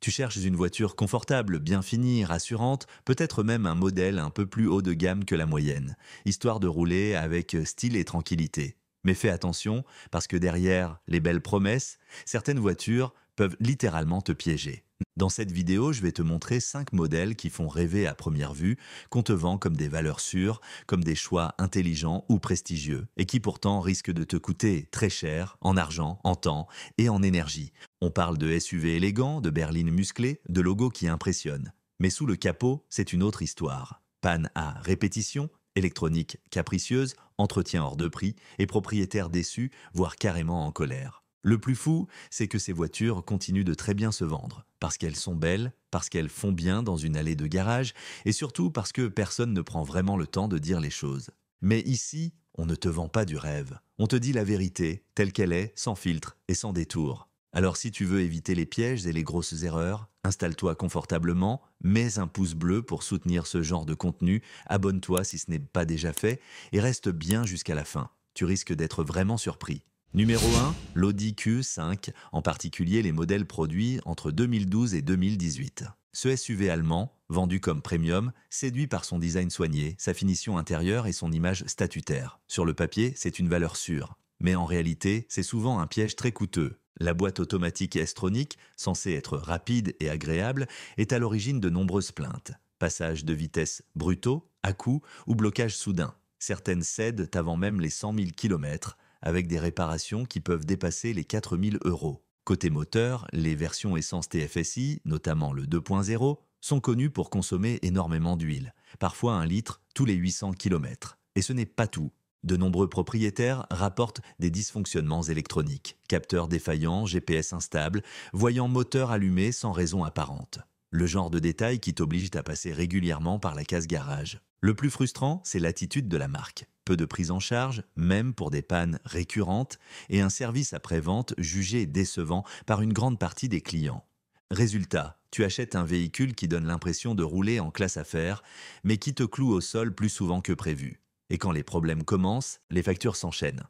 Tu cherches une voiture confortable, bien finie, rassurante, peut-être même un modèle un peu plus haut de gamme que la moyenne, histoire de rouler avec style et tranquillité. Mais fais attention, parce que derrière les belles promesses, certaines voitures peuvent littéralement te piéger. Dans cette vidéo, je vais te montrer 5 modèles qui font rêver à première vue, qu'on te vend comme des valeurs sûres, comme des choix intelligents ou prestigieux, et qui pourtant risquent de te coûter très cher en argent, en temps et en énergie. On parle de SUV élégants, de berlines musclées, de logos qui impressionnent. Mais sous le capot, c'est une autre histoire. Panne à répétition, électronique capricieuse, entretien hors de prix et propriétaires déçus, voire carrément en colère. Le plus fou, c'est que ces voitures continuent de très bien se vendre, parce qu'elles sont belles, parce qu'elles font bien dans une allée de garage, et surtout parce que personne ne prend vraiment le temps de dire les choses. Mais ici, on ne te vend pas du rêve. On te dit la vérité, telle qu'elle est, sans filtre et sans détour. Alors si tu veux éviter les pièges et les grosses erreurs, installe-toi confortablement, mets un pouce bleu pour soutenir ce genre de contenu, abonne-toi si ce n'est pas déjà fait, et reste bien jusqu'à la fin. Tu risques d'être vraiment surpris. Numéro 1, l'Audi Q5, en particulier les modèles produits entre 2012 et 2018. Ce SUV allemand, vendu comme premium, séduit par son design soigné, sa finition intérieure et son image statutaire. Sur le papier, c'est une valeur sûre. Mais en réalité, c'est souvent un piège très coûteux. La boîte automatique S-Tronic, censée être rapide et agréable, est à l'origine de nombreuses plaintes. Passage de vitesse brutaux, à-coups ou blocage soudain. Certaines cèdent avant même les 100 000 km, avec des réparations qui peuvent dépasser les 4 000 euros. Côté moteur, les versions essence TFSI, notamment le 2.0, sont connues pour consommer énormément d'huile, parfois 1 litre tous les 800 km. Et ce n'est pas tout. De nombreux propriétaires rapportent des dysfonctionnements électroniques, capteurs défaillants, GPS instables, voyants moteur allumé sans raison apparente. Le genre de détail qui t'oblige à passer régulièrement par la case garage. Le plus frustrant, c'est l'attitude de la marque. Peu de prise en charge, même pour des pannes récurrentes, et un service après-vente jugé décevant par une grande partie des clients. Résultat, tu achètes un véhicule qui donne l'impression de rouler en classe affaires, mais qui te cloue au sol plus souvent que prévu. Et quand les problèmes commencent, les factures s'enchaînent.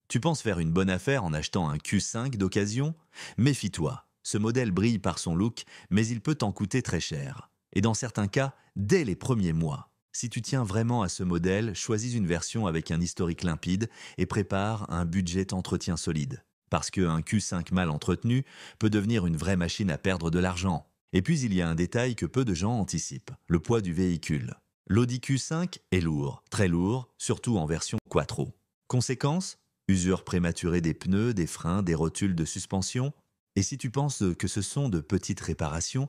Tu penses faire une bonne affaire en achetant un Q5 d'occasion? Méfie-toi, ce modèle brille par son look, mais il peut t'en coûter très cher. Et dans certains cas, dès les premiers mois. Si tu tiens vraiment à ce modèle, choisis une version avec un historique limpide et prépare un budget d'entretien solide. Parce qu'un Q5 mal entretenu peut devenir une vraie machine à perdre de l'argent. Et puis il y a un détail que peu de gens anticipent, le poids du véhicule. L'Audi Q5 est lourd, très lourd, surtout en version quattro. Conséquence, usure prématurée des pneus, des freins, des rotules de suspension. Et si tu penses que ce sont de petites réparations,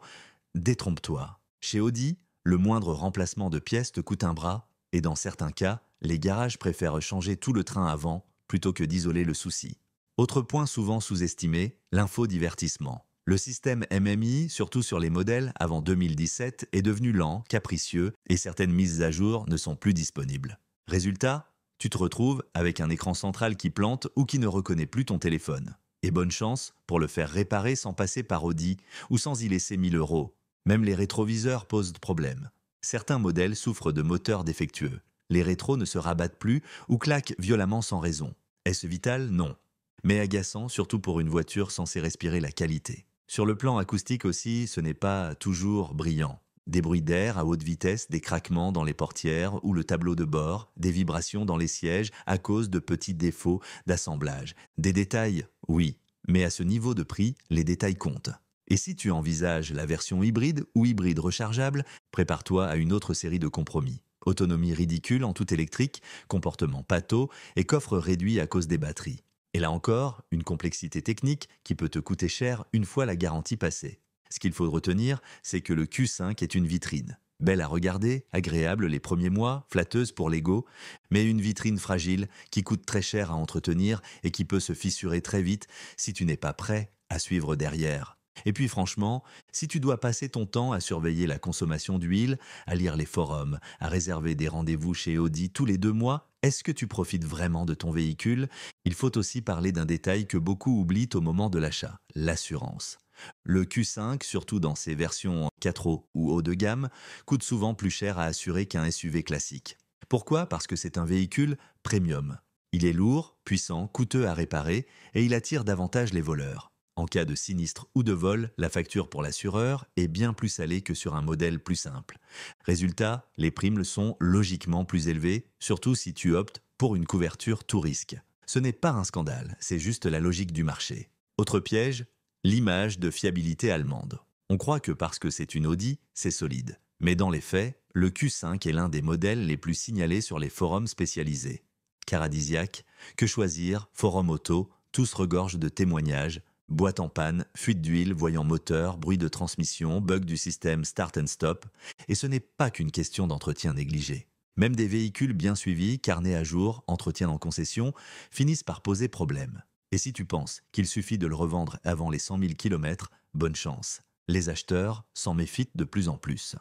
détrompe-toi. Chez Audi, le moindre remplacement de pièces te coûte un bras, et dans certains cas, les garages préfèrent changer tout le train avant plutôt que d'isoler le souci. Autre point souvent sous-estimé, l'infodivertissement. Le système MMI, surtout sur les modèles avant 2017, est devenu lent, capricieux, et certaines mises à jour ne sont plus disponibles. Résultat, tu te retrouves avec un écran central qui plante ou qui ne reconnaît plus ton téléphone. Et bonne chance pour le faire réparer sans passer par Audi ou sans y laisser 1 000 euros. Même les rétroviseurs posent problème. Certains modèles souffrent de moteurs défectueux. Les rétros ne se rabattent plus ou claquent violemment sans raison. Est-ce vital? Non. Mais agaçant, surtout pour une voiture censée respirer la qualité. Sur le plan acoustique aussi, ce n'est pas toujours brillant. Des bruits d'air à haute vitesse, des craquements dans les portières ou le tableau de bord, des vibrations dans les sièges à cause de petits défauts d'assemblage. Des détails, oui, mais à ce niveau de prix, les détails comptent. Et si tu envisages la version hybride ou hybride rechargeable, prépare-toi à une autre série de compromis. Autonomie ridicule en tout électrique, comportement pâteau et coffre réduit à cause des batteries. Et là encore, une complexité technique qui peut te coûter cher une fois la garantie passée. Ce qu'il faut retenir, c'est que le Q5 est une vitrine. Belle à regarder, agréable les premiers mois, flatteuse pour l'ego, mais une vitrine fragile qui coûte très cher à entretenir et qui peut se fissurer très vite si tu n'es pas prêt à suivre derrière. Et puis franchement, si tu dois passer ton temps à surveiller la consommation d'huile, à lire les forums, à réserver des rendez-vous chez Audi tous les 2 mois, est-ce que tu profites vraiment de ton véhicule? Il faut aussi parler d'un détail que beaucoup oublient au moment de l'achat, l'assurance. Le Q5, surtout dans ses versions quattro ou haut de gamme, coûte souvent plus cher à assurer qu'un SUV classique. Pourquoi? Parce que c'est un véhicule premium. Il est lourd, puissant, coûteux à réparer et il attire davantage les voleurs. En cas de sinistre ou de vol, la facture pour l'assureur est bien plus salée que sur un modèle plus simple. Résultat, les primes sont logiquement plus élevées, surtout si tu optes pour une couverture tout risque. Ce n'est pas un scandale, c'est juste la logique du marché. Autre piège, l'image de fiabilité allemande. On croit que parce que c'est une Audi, c'est solide. Mais dans les faits, le Q5 est l'un des modèles les plus signalés sur les forums spécialisés. Caradisiaque, que choisir, forum auto, tous regorgent de témoignages, boîte en panne, fuite d'huile, voyant moteur, bruit de transmission, bug du système start and stop, et ce n'est pas qu'une question d'entretien négligé. Même des véhicules bien suivis, carnés à jour, entretien en concession, finissent par poser problème. Et si tu penses qu'il suffit de le revendre avant les 100 000 km, bonne chance. Les acheteurs s'en méfient de plus en plus.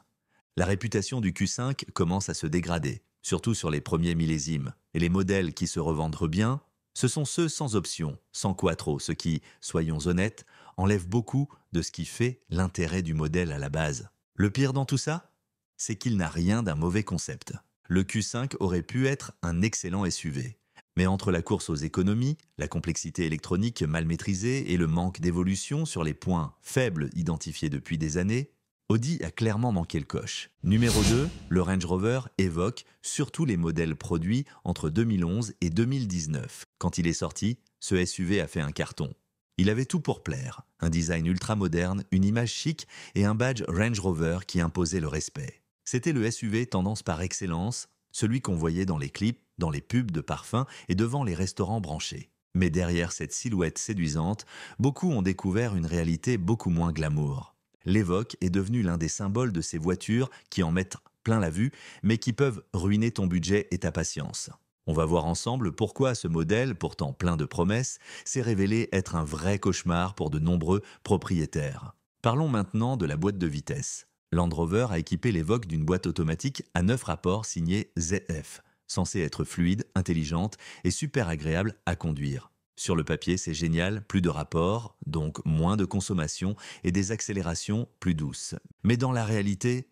La réputation du Q5 commence à se dégrader, surtout sur les premiers millésimes. Et les modèles qui se revendent bien, ce sont ceux sans option, sans quattro, ce qui, soyons honnêtes, enlève beaucoup de ce qui fait l'intérêt du modèle à la base. Le pire dans tout ça, c'est qu'il n'a rien d'un mauvais concept. Le Q5 aurait pu être un excellent SUV. Mais entre la course aux économies, la complexité électronique mal maîtrisée et le manque d'évolution sur les points faibles identifiés depuis des années, Audi a clairement manqué le coche. Numéro 2, le Range Rover évoque surtout les modèles produits entre 2011 et 2019. Quand il est sorti, ce SUV a fait un carton. Il avait tout pour plaire, un design ultra moderne, une image chic et un badge Range Rover qui imposait le respect. C'était le SUV tendance par excellence, celui qu'on voyait dans les clips, dans les pubs de parfums et devant les restaurants branchés. Mais derrière cette silhouette séduisante, beaucoup ont découvert une réalité beaucoup moins glamour. L'Evoque est devenu l'un des symboles de ces voitures qui en mettent plein la vue, mais qui peuvent ruiner ton budget et ta patience. On va voir ensemble pourquoi ce modèle, pourtant plein de promesses, s'est révélé être un vrai cauchemar pour de nombreux propriétaires. Parlons maintenant de la boîte de vitesse. Land Rover a équipé l'Evoque d'une boîte automatique à 9 rapports signée ZF, censée être fluide, intelligente et super agréable à conduire. Sur le papier, c'est génial, plus de rapports, donc moins de consommation et des accélérations plus douces. Mais dans la réalité,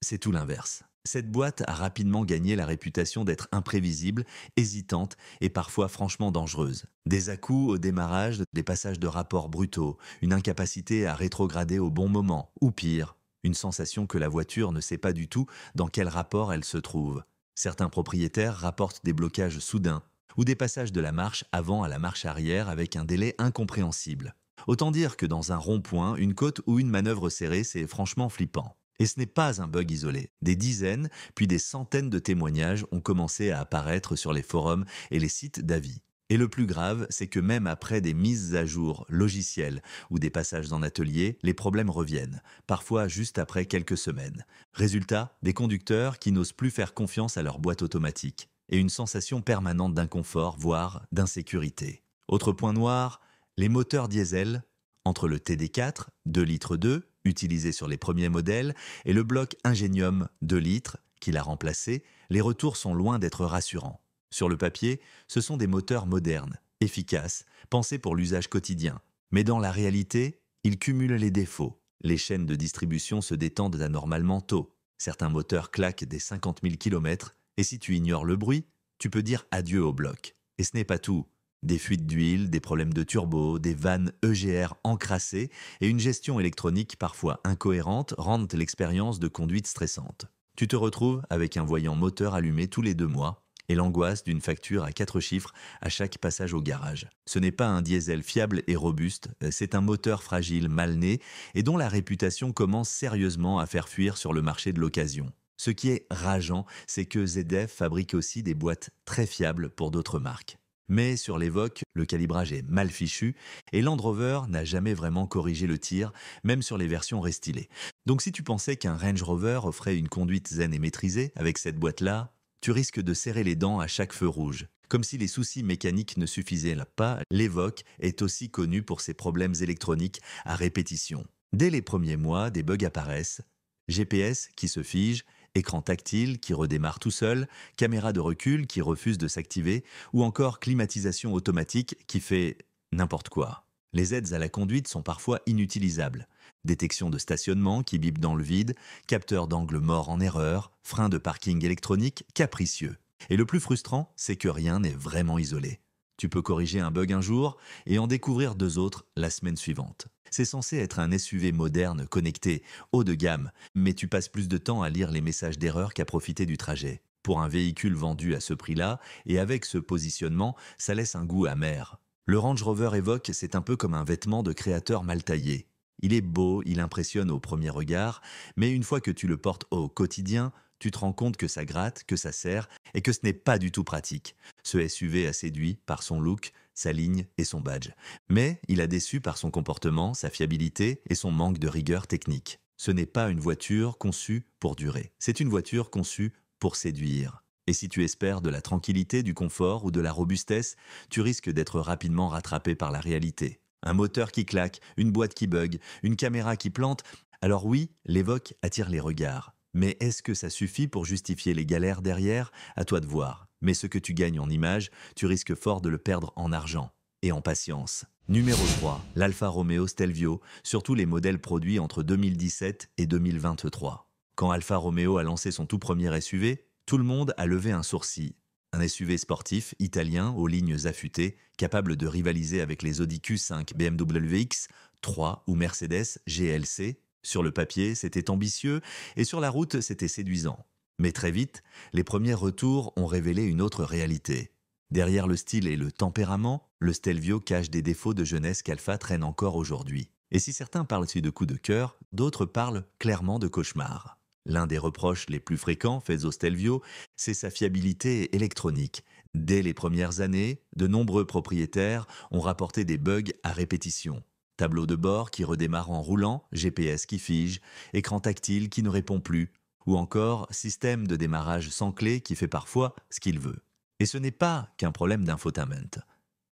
c'est tout l'inverse. Cette boîte a rapidement gagné la réputation d'être imprévisible, hésitante et parfois franchement dangereuse. Des à-coups au démarrage, des passages de rapports brutaux, une incapacité à rétrograder au bon moment, ou pire, une sensation que la voiture ne sait pas du tout dans quel rapport elle se trouve. Certains propriétaires rapportent des blocages soudains, ou des passages de la marche avant à la marche arrière avec un délai incompréhensible. Autant dire que dans un rond-point, une côte ou une manœuvre serrée, c'est franchement flippant. Et ce n'est pas un bug isolé. Des dizaines, puis des centaines de témoignages ont commencé à apparaître sur les forums et les sites d'avis. Et le plus grave, c'est que même après des mises à jour logicielles ou des passages en atelier, les problèmes reviennent, parfois juste après quelques semaines. Résultat, des conducteurs qui n'osent plus faire confiance à leur boîte automatique et une sensation permanente d'inconfort, voire d'insécurité. Autre point noir, les moteurs diesel, entre le TD4, 2 litres 2, utilisé sur les premiers modèles, et le bloc Ingenium 2 litres, qui l'a remplacé, les retours sont loin d'être rassurants. Sur le papier, ce sont des moteurs modernes, efficaces, pensés pour l'usage quotidien. Mais dans la réalité, ils cumulent les défauts. Les chaînes de distribution se détendent anormalement tôt. Certains moteurs claquent des 50 000 km, et si tu ignores le bruit, tu peux dire adieu au bloc. Et ce n'est pas tout. Des fuites d'huile, des problèmes de turbo, des vannes EGR encrassées et une gestion électronique parfois incohérente rendent l'expérience de conduite stressante. Tu te retrouves avec un voyant moteur allumé tous les 2 mois et l'angoisse d'une facture à 4 chiffres à chaque passage au garage. Ce n'est pas un diesel fiable et robuste, c'est un moteur fragile, mal né et dont la réputation commence sérieusement à faire fuir sur le marché de l'occasion. Ce qui est rageant, c'est que ZF fabrique aussi des boîtes très fiables pour d'autres marques. Mais sur l'Evoque, le calibrage est mal fichu et Land Rover n'a jamais vraiment corrigé le tir, même sur les versions restylées. Donc si tu pensais qu'un Range Rover offrait une conduite zen et maîtrisée avec cette boîte-là, tu risques de serrer les dents à chaque feu rouge. Comme si les soucis mécaniques ne suffisaient pas, l'Evoque est aussi connu pour ses problèmes électroniques à répétition. Dès les premiers mois, des bugs apparaissent, GPS qui se fige, écran tactile qui redémarre tout seul, caméra de recul qui refuse de s'activer, ou encore climatisation automatique qui fait n'importe quoi. Les aides à la conduite sont parfois inutilisables. Détection de stationnement qui bip dans le vide, capteur d'angle mort en erreur, frein de parking électronique capricieux. Et le plus frustrant, c'est que rien n'est vraiment isolé. Tu peux corriger un bug un jour et en découvrir deux autres la semaine suivante. C'est censé être un SUV moderne, connecté, haut de gamme, mais tu passes plus de temps à lire les messages d'erreur qu'à profiter du trajet. Pour un véhicule vendu à ce prix-là, et avec ce positionnement, ça laisse un goût amer. Le Range Rover Evoque, c'est un peu comme un vêtement de créateur mal taillé. Il est beau, il impressionne au premier regard, mais une fois que tu le portes au quotidien, tu te rends compte que ça gratte, que ça serre, et que ce n'est pas du tout pratique. Ce SUV a séduit par son look, sa ligne et son badge. Mais il a déçu par son comportement, sa fiabilité et son manque de rigueur technique. Ce n'est pas une voiture conçue pour durer. C'est une voiture conçue pour séduire. Et si tu espères de la tranquillité, du confort ou de la robustesse, tu risques d'être rapidement rattrapé par la réalité. Un moteur qui claque, une boîte qui bug, une caméra qui plante. Alors oui, l'Evoque attire les regards. Mais est-ce que ça suffit pour justifier les galères derrière? À toi de voir. Mais ce que tu gagnes en image, tu risques fort de le perdre en argent et en patience. Numéro 3, l'Alfa Romeo Stelvio, surtout les modèles produits entre 2017 et 2023. Quand Alfa Romeo a lancé son tout premier SUV, tout le monde a levé un sourcil. Un SUV sportif, italien, aux lignes affûtées, capable de rivaliser avec les Audi Q5, BMW X3 ou Mercedes GLC. Sur le papier, c'était ambitieux et sur la route, c'était séduisant. Mais très vite, les premiers retours ont révélé une autre réalité. Derrière le style et le tempérament, le Stelvio cache des défauts de jeunesse qu'Alfa traîne encore aujourd'hui. Et si certains parlent aussi de coups de cœur, d'autres parlent clairement de cauchemar. L'un des reproches les plus fréquents faits au Stelvio, c'est sa fiabilité électronique. Dès les premières années, de nombreux propriétaires ont rapporté des bugs à répétition. Tableau de bord qui redémarre en roulant, GPS qui fige, écran tactile qui ne répond plus, ou encore système de démarrage sans clé qui fait parfois ce qu'il veut. Et ce n'est pas qu'un problème d'infotainment.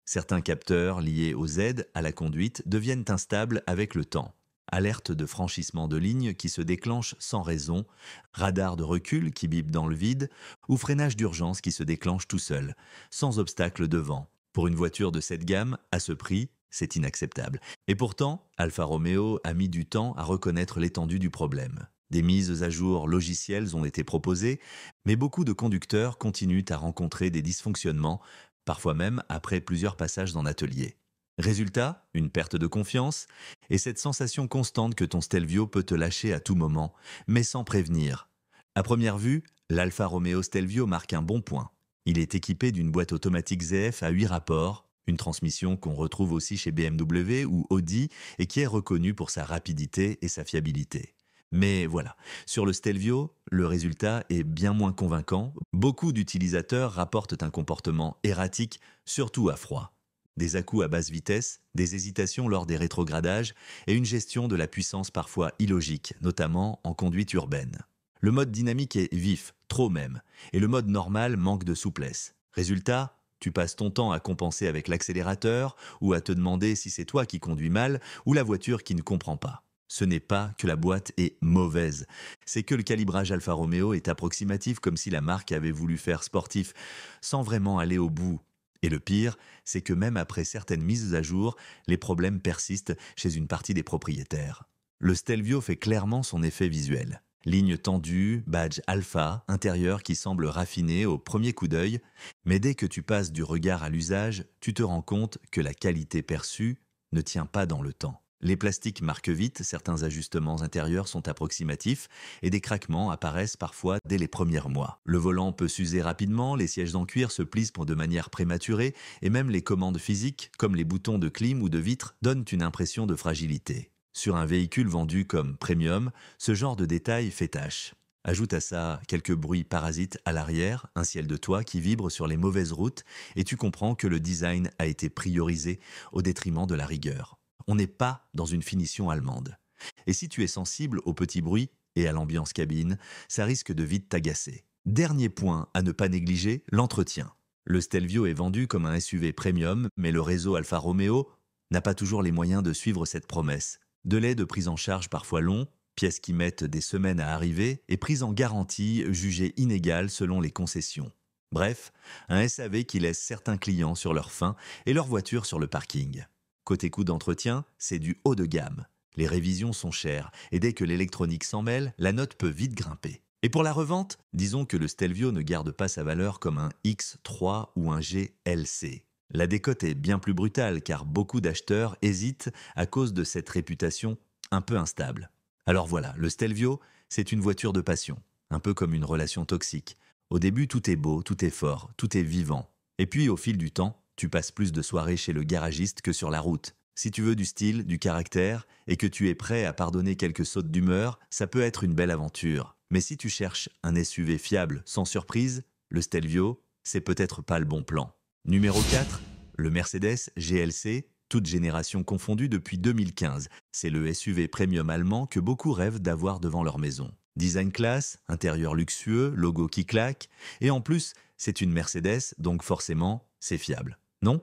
Certains capteurs liés aux aides à la conduite deviennent instables avec le temps. Alerte de franchissement de ligne qui se déclenche sans raison, radar de recul qui bip dans le vide, ou freinage d'urgence qui se déclenche tout seul, sans obstacle devant. Pour une voiture de cette gamme, à ce prix, c'est inacceptable. Et pourtant, Alfa Romeo a mis du temps à reconnaître l'étendue du problème. Des mises à jour logicielles ont été proposées, mais beaucoup de conducteurs continuent à rencontrer des dysfonctionnements, parfois même après plusieurs passages en atelier. Résultat, une perte de confiance et cette sensation constante que ton Stelvio peut te lâcher à tout moment, mais sans prévenir. À première vue, l'Alfa Romeo Stelvio marque un bon point. Il est équipé d'une boîte automatique ZF à 8 rapports, une transmission qu'on retrouve aussi chez BMW ou Audi et qui est reconnue pour sa rapidité et sa fiabilité. Mais voilà, sur le Stelvio, le résultat est bien moins convaincant. Beaucoup d'utilisateurs rapportent un comportement erratique, surtout à froid. Des à-coups à basse vitesse, des hésitations lors des rétrogradages et une gestion de la puissance parfois illogique, notamment en conduite urbaine. Le mode dynamique est vif, trop même, et le mode normal manque de souplesse. Résultat, tu passes ton temps à compenser avec l'accélérateur ou à te demander si c'est toi qui conduis mal ou la voiture qui ne comprend pas. Ce n'est pas que la boîte est mauvaise, c'est que le calibrage Alfa Romeo est approximatif comme si la marque avait voulu faire sportif sans vraiment aller au bout. Et le pire, c'est que même après certaines mises à jour, les problèmes persistent chez une partie des propriétaires. Le Stelvio fait clairement son effet visuel. Ligne tendue, badge alpha, intérieur qui semble raffiné au premier coup d'œil, mais dès que tu passes du regard à l'usage, tu te rends compte que la qualité perçue ne tient pas dans le temps. Les plastiques marquent vite, certains ajustements intérieurs sont approximatifs et des craquements apparaissent parfois dès les premiers mois. Le volant peut s'user rapidement, les sièges en cuir se plissent de manière prématurée et même les commandes physiques, comme les boutons de clim ou de vitre, donnent une impression de fragilité. Sur un véhicule vendu comme premium, ce genre de détail fait tache. Ajoute à ça quelques bruits parasites à l'arrière, un ciel de toit qui vibre sur les mauvaises routes et tu comprends que le design a été priorisé au détriment de la rigueur. On n'est pas dans une finition allemande. Et si tu es sensible aux petits bruits et à l'ambiance cabine, ça risque de vite t'agacer. Dernier point à ne pas négliger, l'entretien. Le Stelvio est vendu comme un SUV premium, mais le réseau Alfa Romeo n'a pas toujours les moyens de suivre cette promesse. Délai de prise en charge parfois long, pièces qui mettent des semaines à arriver et prise en garantie jugée inégale selon les concessions. Bref, un SAV qui laisse certains clients sur leur faim et leur voiture sur le parking. Côté coût d'entretien, c'est du haut de gamme. Les révisions sont chères et dès que l'électronique s'en mêle, la note peut vite grimper. Et pour la revente, disons que le Stelvio ne garde pas sa valeur comme un X3 ou un GLC. La décote est bien plus brutale car beaucoup d'acheteurs hésitent à cause de cette réputation un peu instable. Alors voilà, le Stelvio, c'est une voiture de passion, un peu comme une relation toxique. Au début, tout est beau, tout est fort, tout est vivant. Et puis, au fil du temps, tu passes plus de soirées chez le garagiste que sur la route. Si tu veux du style, du caractère, et que tu es prêt à pardonner quelques sautes d'humeur, ça peut être une belle aventure. Mais si tu cherches un SUV fiable, sans surprise, le Stelvio, c'est peut-être pas le bon plan. Numéro 4, le Mercedes GLC, toute génération confondue depuis 2015. C'est le SUV premium allemand que beaucoup rêvent d'avoir devant leur maison. Design classe, intérieur luxueux, logo qui claque, et en plus, c'est une Mercedes, donc forcément, c'est fiable. Non?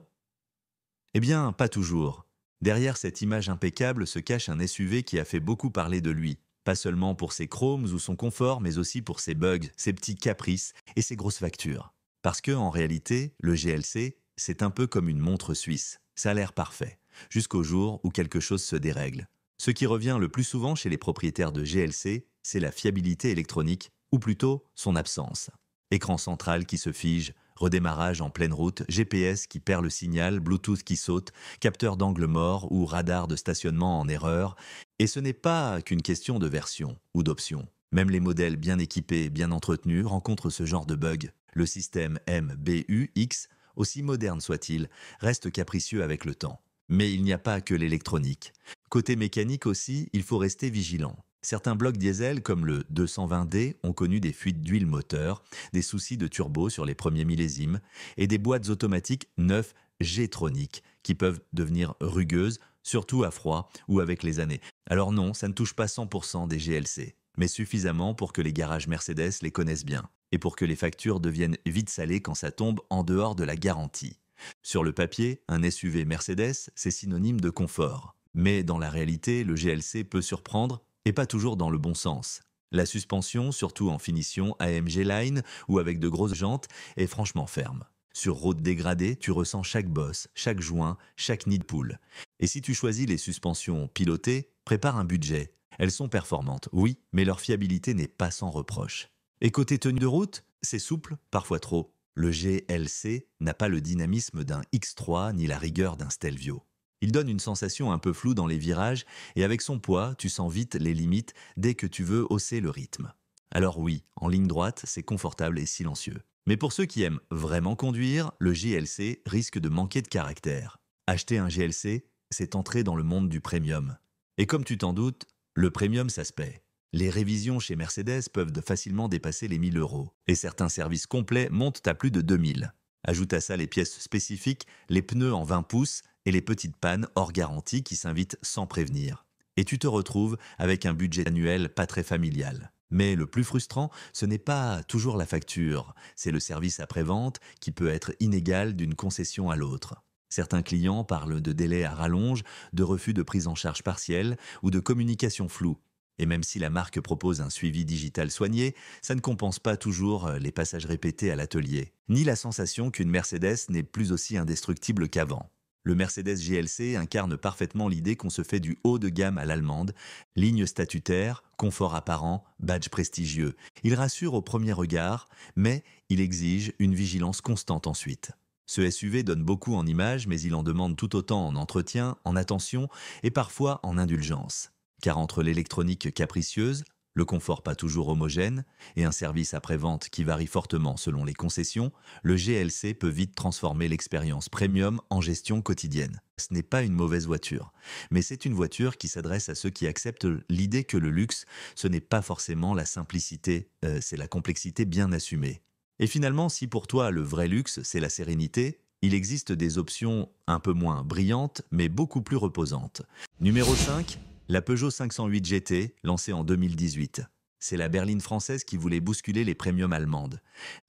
Eh bien, pas toujours. Derrière cette image impeccable se cache un SUV qui a fait beaucoup parler de lui. Pas seulement pour ses chromes ou son confort, mais aussi pour ses bugs, ses petits caprices et ses grosses factures. Parce que, en réalité, le GLC, c'est un peu comme une montre suisse. Ça a l'air parfait, jusqu'au jour où quelque chose se dérègle. Ce qui revient le plus souvent chez les propriétaires de GLC, c'est la fiabilité électronique, ou plutôt son absence. Écran central qui se fige, redémarrage en pleine route, GPS qui perd le signal, Bluetooth qui saute, capteur d'angle mort ou radar de stationnement en erreur. Et ce n'est pas qu'une question de version ou d'option. Même les modèles bien équipés, bien entretenus, rencontrent ce genre de bug. Le système MBUX, aussi moderne soit-il, reste capricieux avec le temps. Mais il n'y a pas que l'électronique. Côté mécanique aussi, il faut rester vigilant. Certains blocs diesel, comme le 220D, ont connu des fuites d'huile moteur, des soucis de turbo sur les premiers millésimes, et des boîtes automatiques 9 G-troniques, qui peuvent devenir rugueuses, surtout à froid ou avec les années. Alors non, ça ne touche pas 100% des GLC, mais suffisamment pour que les garages Mercedes les connaissent bien, et pour que les factures deviennent vite salées quand ça tombe en dehors de la garantie. Sur le papier, un SUV Mercedes, c'est synonyme de confort. Mais dans la réalité, le GLC peut surprendre et pas toujours dans le bon sens. La suspension, surtout en finition AMG Line ou avec de grosses jantes, est franchement ferme. Sur route dégradée, tu ressens chaque bosse, chaque joint, chaque nid de poule. Et si tu choisis les suspensions pilotées, prépare un budget. Elles sont performantes, oui, mais leur fiabilité n'est pas sans reproche. Et côté tenue de route, c'est souple, parfois trop. Le GLC n'a pas le dynamisme d'un X3 ni la rigueur d'un Stelvio. Il donne une sensation un peu floue dans les virages et avec son poids, tu sens vite les limites dès que tu veux hausser le rythme. Alors oui, en ligne droite, c'est confortable et silencieux. Mais pour ceux qui aiment vraiment conduire, le GLC risque de manquer de caractère. Acheter un GLC, c'est entrer dans le monde du premium. Et comme tu t'en doutes, le premium, ça se paie. Les révisions chez Mercedes peuvent facilement dépasser les 1000 euros, et certains services complets montent à plus de 2000. Ajoute à ça les pièces spécifiques, les pneus en 20 pouces et les petites pannes hors garantie qui s'invitent sans prévenir. Et tu te retrouves avec un budget annuel pas très familial. Mais le plus frustrant, ce n'est pas toujours la facture, c'est le service après-vente qui peut être inégal d'une concession à l'autre. Certains clients parlent de délais à rallonge, de refus de prise en charge partielle ou de communication floue. Et même si la marque propose un suivi digital soigné, ça ne compense pas toujours les passages répétés à l'atelier, ni la sensation qu'une Mercedes n'est plus aussi indestructible qu'avant. Le Mercedes GLC incarne parfaitement l'idée qu'on se fait du haut de gamme à l'allemande, ligne statutaire, confort apparent, badge prestigieux. Il rassure au premier regard, mais il exige une vigilance constante ensuite. Ce SUV donne beaucoup en images, mais il en demande tout autant en entretien, en attention et parfois en indulgence. Car entre l'électronique capricieuse, le confort pas toujours homogène et un service après-vente qui varie fortement selon les concessions, le GLC peut vite transformer l'expérience premium en gestion quotidienne. Ce n'est pas une mauvaise voiture, mais c'est une voiture qui s'adresse à ceux qui acceptent l'idée que le luxe, ce n'est pas forcément la simplicité, c'est la complexité bien assumée. Et finalement, si pour toi le vrai luxe, c'est la sérénité, il existe des options un peu moins brillantes, mais beaucoup plus reposantes. Numéro 5, la Peugeot 508 GT, lancée en 2018. C'est la berline française qui voulait bousculer les premiums allemandes.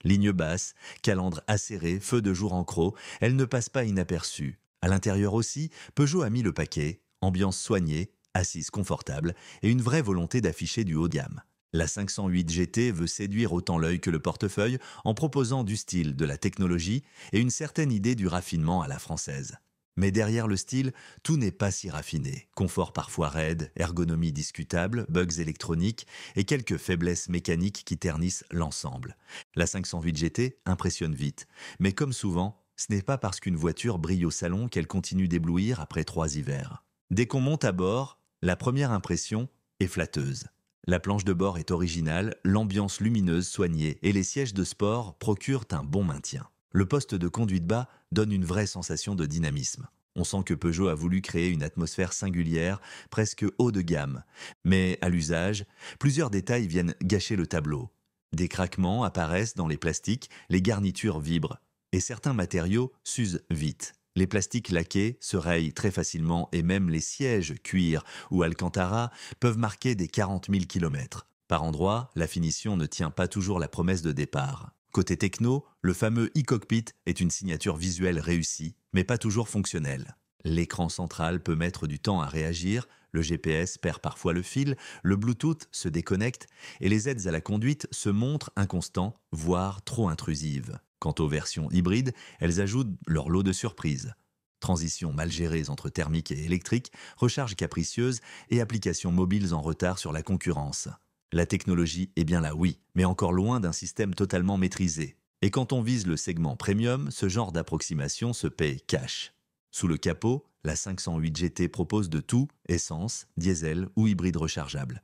Ligne basse, calandre acérée, feu de jour en croc, elle ne passe pas inaperçue. À l'intérieur aussi, Peugeot a mis le paquet, ambiance soignée, assise confortable et une vraie volonté d'afficher du haut de gamme. La 508 GT veut séduire autant l'œil que le portefeuille en proposant du style, de la technologie et une certaine idée du raffinement à la française. Mais derrière le style, tout n'est pas si raffiné. Confort parfois raide, ergonomie discutable, bugs électroniques et quelques faiblesses mécaniques qui ternissent l'ensemble. La 508 GT impressionne vite, mais comme souvent, ce n'est pas parce qu'une voiture brille au salon qu'elle continue d'éblouir après 3 hivers. Dès qu'on monte à bord, la première impression est flatteuse. La planche de bord est originale, l'ambiance lumineuse soignée et les sièges de sport procurent un bon maintien. Le poste de conduite bas donne une vraie sensation de dynamisme. On sent que Peugeot a voulu créer une atmosphère singulière, presque haut de gamme. Mais à l'usage, plusieurs détails viennent gâcher le tableau. Des craquements apparaissent dans les plastiques, les garnitures vibrent. Et certains matériaux s'usent vite. Les plastiques laqués se rayent très facilement et même les sièges cuir ou alcantara peuvent marquer des 40 000 km. Par endroits, la finition ne tient pas toujours la promesse de départ. Côté techno, le fameux e-cockpit est une signature visuelle réussie, mais pas toujours fonctionnelle. L'écran central peut mettre du temps à réagir, le GPS perd parfois le fil, le Bluetooth se déconnecte et les aides à la conduite se montrent inconstants, voire trop intrusives. Quant aux versions hybrides, elles ajoutent leur lot de surprises. Transitions mal gérées entre thermique et électrique, recharge capricieuse et applications mobiles en retard sur la concurrence. La technologie est bien là, oui, mais encore loin d'un système totalement maîtrisé. Et quand on vise le segment premium, ce genre d'approximation se paie cash. Sous le capot, la 508 GT propose de tout, essence, diesel ou hybride rechargeable.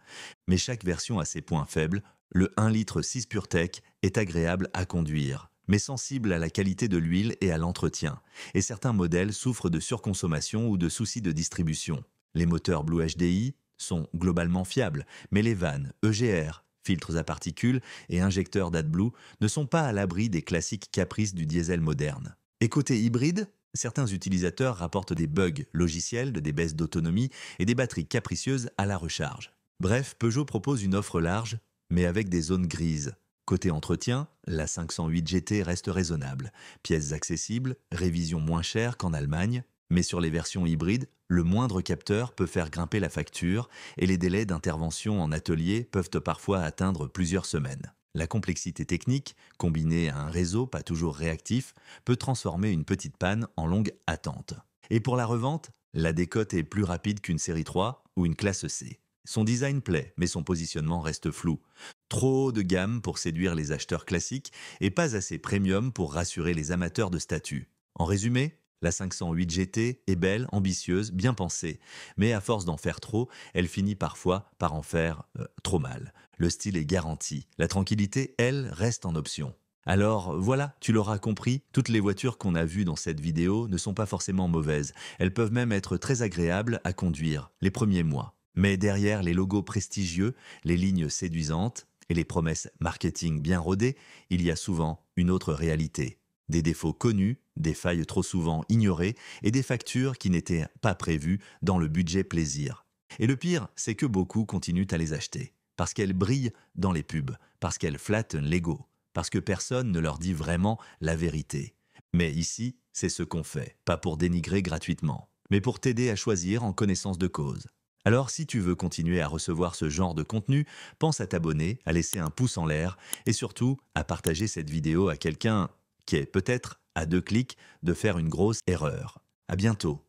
Mais chaque version a ses points faibles. Le 1 litre 6 PureTech est agréable à conduire, mais sensible à la qualité de l'huile et à l'entretien. Et certains modèles souffrent de surconsommation ou de soucis de distribution. Les moteurs Blue HDI sont globalement fiables, mais les vannes, EGR, filtres à particules et injecteurs d'AdBlue ne sont pas à l'abri des classiques caprices du diesel moderne. Et côté hybride, certains utilisateurs rapportent des bugs logiciels, des baisses d'autonomie et des batteries capricieuses à la recharge. Bref, Peugeot propose une offre large, mais avec des zones grises. Côté entretien, la 508 GT reste raisonnable. Pièces accessibles, révision moins chère qu'en Allemagne, mais sur les versions hybrides, le moindre capteur peut faire grimper la facture et les délais d'intervention en atelier peuvent parfois atteindre plusieurs semaines. La complexité technique, combinée à un réseau pas toujours réactif, peut transformer une petite panne en longue attente. Et pour la revente, la décote est plus rapide qu'une série 3 ou une classe C. Son design plaît, mais son positionnement reste flou. Trop haut de gamme pour séduire les acheteurs classiques et pas assez premium pour rassurer les amateurs de statut. En résumé, la 508 GT est belle, ambitieuse, bien pensée, mais à force d'en faire trop, elle finit parfois par en faire trop mal. Le style est garanti, la tranquillité, elle, reste en option. Alors voilà, tu l'auras compris, toutes les voitures qu'on a vues dans cette vidéo ne sont pas forcément mauvaises. Elles peuvent même être très agréables à conduire les premiers mois. Mais derrière les logos prestigieux, les lignes séduisantes et les promesses marketing bien rodées, il y a souvent une autre réalité. Des défauts connus, des failles trop souvent ignorées et des factures qui n'étaient pas prévues dans le budget plaisir. Et le pire, c'est que beaucoup continuent à les acheter. Parce qu'elles brillent dans les pubs, parce qu'elles flattent l'ego, parce que personne ne leur dit vraiment la vérité. Mais ici, c'est ce qu'on fait, pas pour dénigrer gratuitement, mais pour t'aider à choisir en connaissance de cause. Alors si tu veux continuer à recevoir ce genre de contenu, pense à t'abonner, à laisser un pouce en l'air et surtout à partager cette vidéo à quelqu'un qui est peut-être à 2 clics de faire une grosse erreur. À bientôt.